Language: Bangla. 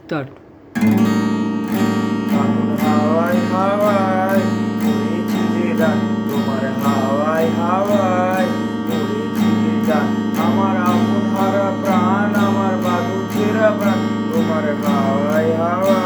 স্টার্ট। আগুন হাওয়ায় হাওয়ায় উড়েছি যে রাত, তোমার হাওয়ায় হাওয়ায় উড়েছি যে রাত, আমার আপন হারা প্রাণ, আমার বাদু ছেঁড়া প্রাণ, তোমার হাওয়ায় হাওয়ায়